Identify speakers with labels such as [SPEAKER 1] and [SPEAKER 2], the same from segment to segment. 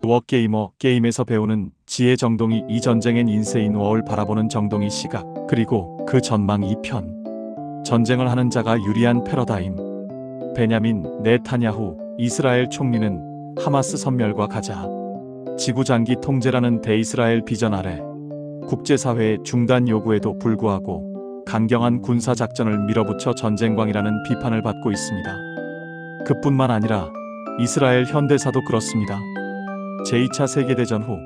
[SPEAKER 1] 워게이머 게임에서 배우는 지혜 정동이 이 전쟁엔 인세인 워를 바라보는 정동이 시각, 그리고 그 전망 2편. 전쟁을 하는 자가 유리한 패러다임. 베냐민 네타냐후 이스라엘 총리는 하마스 섬멸과 가자, 지구장기 통제라는 대이스라엘 비전 아래 국제사회의 중단 요구에도 불구하고 강경한 군사작전을 밀어붙여 전쟁광이라는 비판을 받고 있습니다. 그뿐만 아니라 이스라엘 현대사도 그렇습니다. 제2차 세계대전 후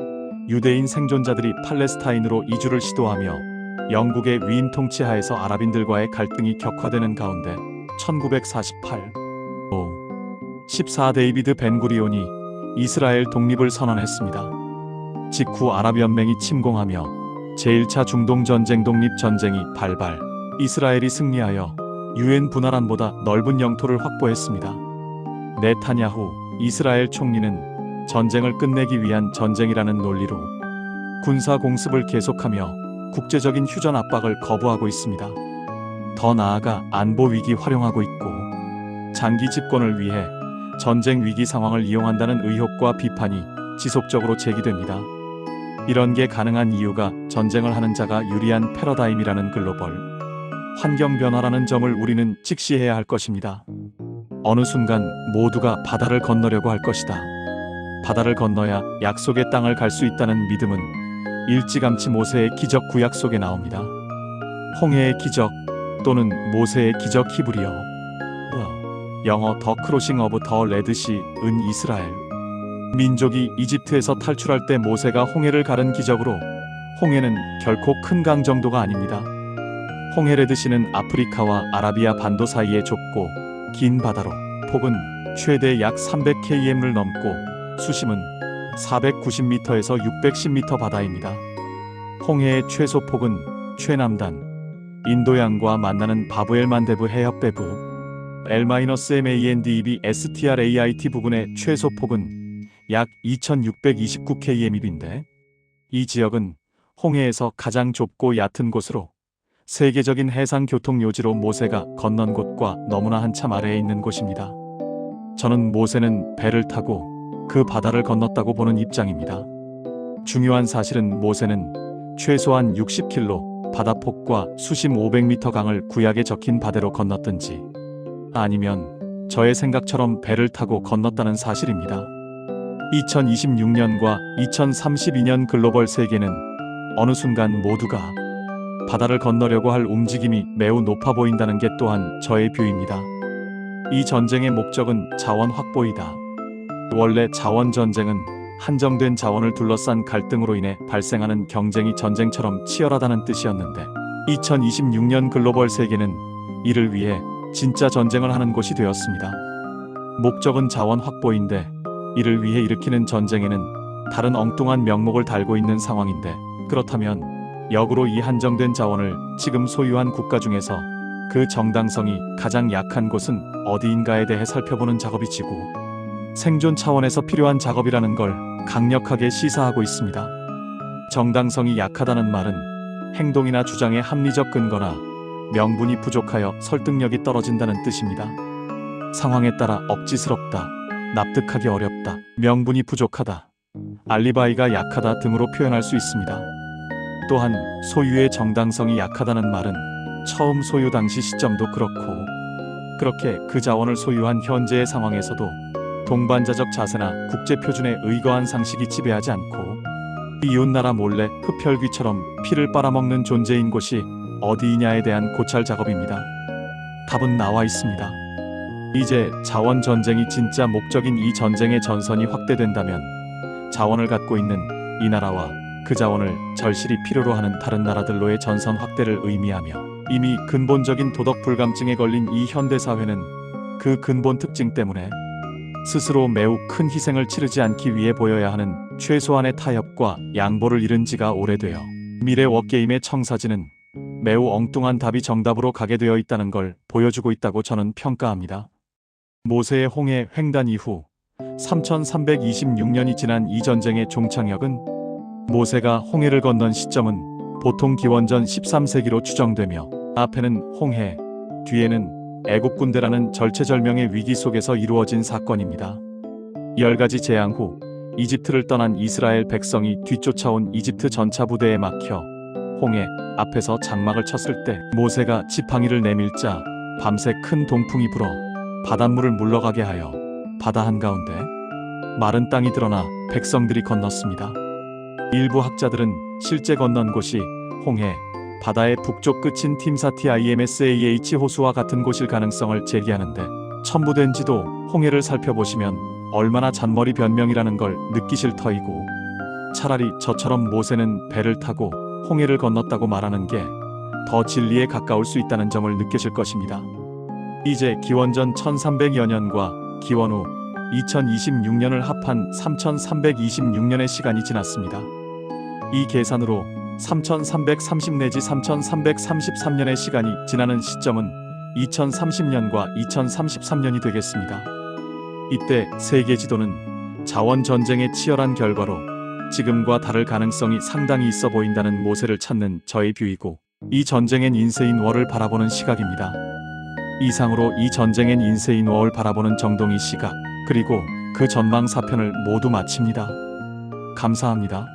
[SPEAKER 1] 유대인 생존자들이 팔레스타인으로 이주를 시도하며 영국의 위임 통치하에서 아랍인들과의 갈등이 격화되는 가운데 1948 14 데이비드 벤구리온이 이스라엘 독립을 선언했습니다. 직후 아랍연맹이 침공하며 제1차 중동전쟁 독립전쟁이 발발, 이스라엘이 승리하여 유엔 분할안보다 넓은 영토를 확보했습니다. 네타냐후 이스라엘 총리는 전쟁을 끝내기 위한 전쟁이라는 논리로 군사 공습을 계속하며 국제적인 휴전 압박을 거부하고 있습니다. 더 나아가 안보 위기 활용하고 있고 장기 집권을 위해 전쟁 위기 상황을 이용한다는 의혹과 비판이 지속적으로 제기됩니다. 이런 게 가능한 이유가 전쟁을 하는 자가 유리한 패러다임이라는 글로벌 환경 변화라는 점을 우리는 직시해야 할 것입니다. 어느 순간 모두가 바다를 건너려고 할 것이다. 바다를 건너야 약속의 땅을 갈 수 있다는 믿음은 일찌감치 모세의 기적 구약 속에 나옵니다. 홍해의 기적 또는 모세의 기적 히브리어 영어 더 크로싱 오브 더 레드시 은 이스라엘. 민족이 이집트에서 탈출할 때 모세가 홍해를 가른 기적으로 홍해는 결코 큰 강 정도가 아닙니다. 홍해 레드시는 아프리카와 아라비아 반도 사이에 좁고 긴 바다로 폭은 최대 약 300km를 넘고 수심은 490m에서 610m 바다입니다. 홍해의 최소 폭은 최남단 인도양과 만나는 바브엘 만데브 해협배부 L-MANDEB-STRAIT 부근의 최소 폭은 약 2629km인데 이 지역은 홍해에서 가장 좁고 얕은 곳으로 세계적인 해상 교통 요지로 모세가 건넌 곳과 너무나 한참 아래에 있는 곳입니다. 저는 모세는 배를 타고 그 바다를 건넜다고 보는 입장입니다. 중요한 사실은 모세는 최소한 60km 바다폭과 수심 500m 강을 구약에 적힌 바대로 건넜든지 아니면 저의 생각처럼 배를 타고 건넜다는 사실입니다. 2026년과 2032년 글로벌 세계는 어느 순간 모두가 바다를 건너려고 할 움직임이 매우 높아 보인다는 게 또한 저의 뷰입니다. 이 전쟁의 목적은 자원 확보이다. 원래 자원 전쟁은 한정된 자원을 둘러싼 갈등으로 인해 발생하는 경쟁이 전쟁처럼 치열하다는 뜻이었는데 2026년 글로벌 세계는 이를 위해 진짜 전쟁을 하는 곳이 되었습니다. 목적은 자원 확보인데 이를 위해 일으키는 전쟁에는 다른 엉뚱한 명목을 달고 있는 상황인데 그렇다면 역으로 이 한정된 자원을 지금 소유한 국가 중에서 그 정당성이 가장 약한 곳은 어디인가에 대해 살펴보는 작업이 지구 생존 차원에서 필요한 작업이라는 걸 강력하게 시사하고 있습니다. 정당성이 약하다는 말은 행동이나 주장의 합리적 근거나 명분이 부족하여 설득력이 떨어진다는 뜻입니다. 상황에 따라 억지스럽다, 납득하기 어렵다, 명분이 부족하다, 알리바이가 약하다 등으로 표현할 수 있습니다. 또한 소유의 정당성이 약하다는 말은 처음 소유 당시 시점도 그렇고 그렇게 그 자원을 소유한 현재의 상황에서도 동반자적 자세나 국제표준에 의거한 상식이 지배하지 않고 이웃나라 몰래 흡혈귀처럼 피를 빨아먹는 존재인 곳이 어디이냐에 대한 고찰 작업입니다. 답은 나와 있습니다. 이제 자원 전쟁이 진짜 목적인 이 전쟁의 전선이 확대된다면 자원을 갖고 있는 이 나라와 그 자원을 절실히 필요로 하는 다른 나라들로의 전선 확대를 의미하며 이미 근본적인 도덕 불감증에 걸린 이 현대사회는 그 근본 특징 때문에 스스로 매우 큰 희생을 치르지 않기 위해 보여야 하는 최소한의 타협과 양보를 잃은 지가 오래되어 미래 워게임의 청사진은 매우 엉뚱한 답이 정답으로 가게 되어 있다는 걸 보여주고 있다고 저는 평가합니다. 모세의 홍해 횡단 이후 3326년이 지난 이 전쟁의 종착역은 모세가 홍해를 건넌 시점은 보통 기원전 13세기로 추정되며 앞에는 홍해, 뒤에는 애국 군대라는 절체절명의 위기 속에서 이루어진 사건입니다. 10가지 재앙 후 이집트를 떠난 이스라엘 백성이 뒤쫓아온 이집트 전차 부대에 막혀 홍해 앞에서 장막을 쳤을 때 모세가 지팡이를 내밀자 밤새 큰 동풍이 불어 바닷물을 물러가게 하여 바다 한가운데 마른 땅이 드러나 백성들이 건넜습니다. 일부 학자들은 실제 건넌 곳이 홍해 바다의 북쪽 끝인 팀사티 IMSAH 호수와 같은 곳일 가능성을 제기하는데, 첨부된 지도 홍해를 살펴보시면 얼마나 잔머리 변명이라는 걸 느끼실 터이고, 차라리 저처럼 모세는 배를 타고 홍해를 건넜다고 말하는 게 더 진리에 가까울 수 있다는 점을 느끼실 것입니다. 이제 기원전 1300여 년과 기원 후 2026년을 합한 3326년의 시간이 지났습니다. 이 계산으로 3330 내지 3333년의 시간이 지나는 시점은 2030년과 2033년이 되겠습니다. 이때 세계 지도는 자원 전쟁의 치열한 결과로 지금과 다를 가능성이 상당히 있어 보인다는 모세를 찾는 저의 뷰이고, 이 전쟁엔 인세인 월을 바라보는 시각입니다. 이상으로 이 전쟁엔 인세인 월을 바라보는 정동희 시각, 그리고 그 전망 4편을 모두 마칩니다. 감사합니다.